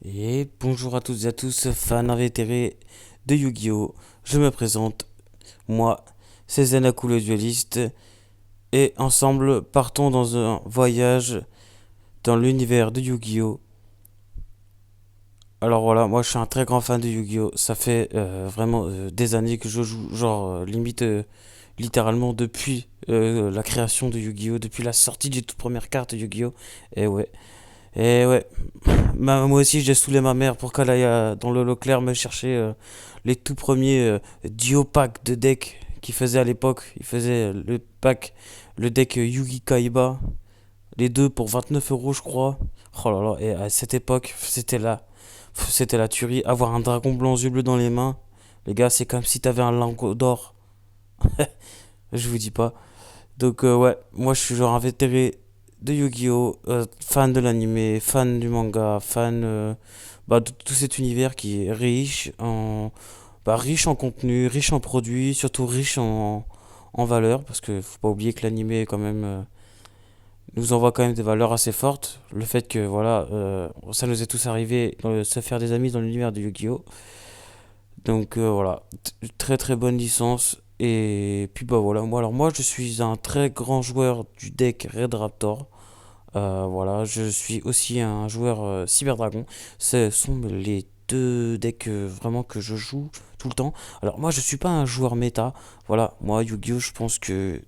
Et bonjour à toutes et à tous, fans invétérés de Yu-Gi-Oh! Je me présente, moi, c'est Zenaku le dueliste, et ensemble partons dans un voyage dans l'univers de Yu-Gi-Oh! Alors voilà, moi je suis un très grand fan de Yu-Gi-Oh! Ça fait vraiment des années que je joue, genre limite littéralement depuis la création de Yu-Gi-Oh! Depuis la sortie des toutes premières cartes de Yu-Gi-Oh! Et ouais, moi aussi, j'ai saoulé ma mère pour qu'elle aille dans le Leclerc me chercher les tout premiers duo packs de decks qu'il faisait à l'époque. Il faisait le pack, le deck Yugi Kaiba, les deux pour 29 euros, je crois. Oh là là, et à cette époque, c'était la tuerie. Avoir un dragon blanc yeux bleus dans les mains, les gars, c'est comme si t'avais un lingot d'or. Je vous dis pas. Donc ouais, moi je suis genre invétéré de Yu-Gi-Oh, fan de l'anime, fan du manga, fan de tout cet univers qui est riche en contenu, riche en produits, surtout riche en valeurs, parce que faut pas oublier que l'anime quand même nous envoie quand même des valeurs assez fortes. Le fait que voilà, ça nous est tous arrivé de se faire des amis dans l'univers de Yu-Gi-Oh. Donc voilà, très très bonne licence. Et puis bah voilà, moi je suis un très grand joueur du deck Red Raptor. Voilà, je suis aussi un joueur Cyber Dragon. Ce sont les deux decks vraiment que je joue tout le temps. Alors moi je suis pas un joueur méta. Voilà, moi Yu-Gi-Oh je pense que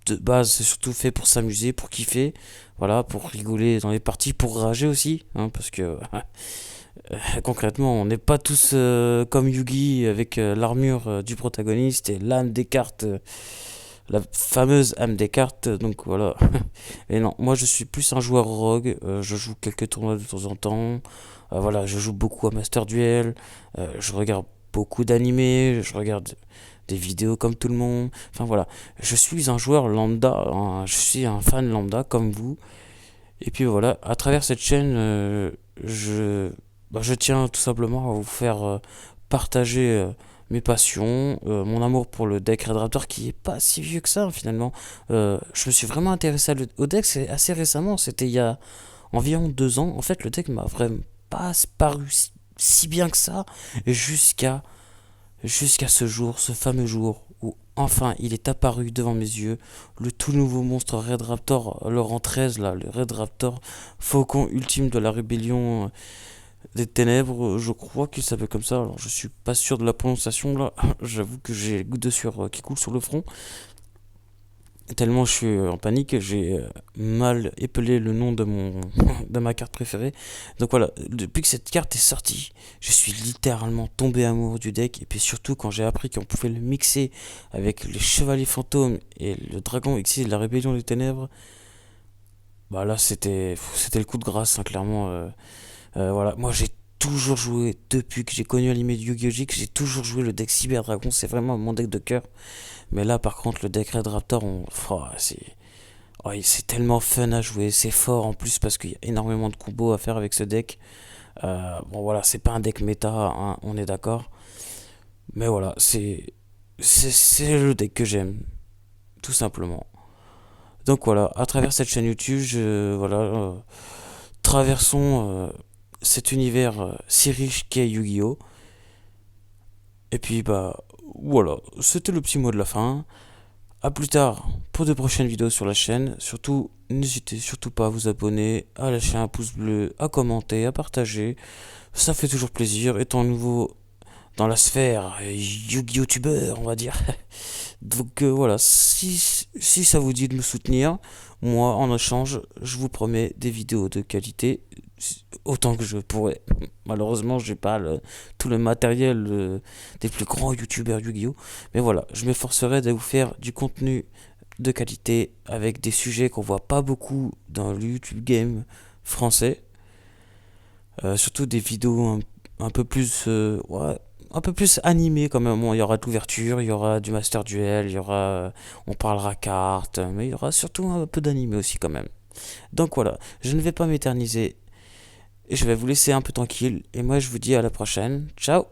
de base c'est surtout fait pour s'amuser, pour kiffer. Voilà, pour rigoler dans les parties, pour rager aussi, hein, parce que concrètement, on n'est pas tous comme Yugi avec l'armure du protagoniste et l'âme des cartes, la fameuse âme des cartes. Donc voilà. Et non, moi je suis plus un joueur rogue. Je joue quelques tournois de temps en temps. Voilà, je joue beaucoup à Master Duel. Je regarde beaucoup d'animés. Je regarde des vidéos comme tout le monde. Enfin voilà, je suis un joueur lambda. Je suis un fan lambda comme vous. Et puis voilà, à travers cette chaîne, je, je tiens tout simplement à vous faire partager mes passions, mon amour pour le deck Red Raptor qui est pas si vieux que ça finalement. Je me suis vraiment intéressé au deck c'est assez récemment, c'était il y a environ 2 ans. En fait, le deck m'a vraiment pas paru si bien que ça jusqu'à ce jour, ce fameux jour où enfin il est apparu devant mes yeux, le tout nouveau monstre Red Raptor, le rang 13 là, le Red Raptor, faucon ultime de la rébellion des ténèbres, je crois qu'il s'appelle comme ça, alors je suis pas sûr de la prononciation là, j'avoue que j'ai les gouttes de sueur qui coulent sur le front, tellement je suis en panique, j'ai mal épelé le nom de de ma carte préférée. Donc voilà, depuis que cette carte est sortie, je suis littéralement tombé amoureux du deck. Et puis surtout quand j'ai appris qu'on pouvait le mixer avec les chevaliers fantômes et le dragon exilé de la rébellion des ténèbres, bah là c'était le coup de grâce, hein, clairement. Voilà, moi j'ai toujours joué depuis que j'ai connu l'anime de Yu-Gi-Oh! J'ai toujours joué le deck Cyber Dragon, c'est vraiment mon deck de cœur. Mais là par contre le deck Red Raptor, c'est tellement fun à jouer, c'est fort en plus parce qu'il y a énormément de combos à faire avec ce deck. Bon voilà, c'est pas un deck méta, hein, on est d'accord. Mais voilà, c'est le deck que j'aime, tout simplement. Donc voilà, à travers cette chaîne YouTube, traversons cet univers si riche qu'est Yu-Gi-Oh! Et puis bah voilà, c'était le petit mot de la fin. A plus tard pour de prochaines vidéos sur la chaîne. Surtout, n'hésitez surtout pas à vous abonner, à lâcher un pouce bleu, à commenter, à partager. Ça fait toujours plaisir, étant nouveau dans la sphère Yu-Gi-Oh! On va dire. Donc voilà, si ça vous dit de me soutenir, moi en échange, je vous promets des vidéos de qualité autant que je pourrais. Malheureusement, j'ai pas tout le matériel des plus grands youtubeurs Yu-Gi-Oh! Mais voilà, je m'efforcerai de vous faire du contenu de qualité avec des sujets qu'on voit pas beaucoup dans le YouTube game français. Surtout des vidéos un peu plus ouais, un peu plus animées quand même. Bon, il y aura de l'ouverture, il y aura du Master Duel, il y aura on parlera cartes, mais il y aura surtout un peu d'animé aussi quand même. Donc voilà, je ne vais pas m'éterniser et je vais vous laisser un peu tranquille et moi je vous dis à la prochaine. Ciao.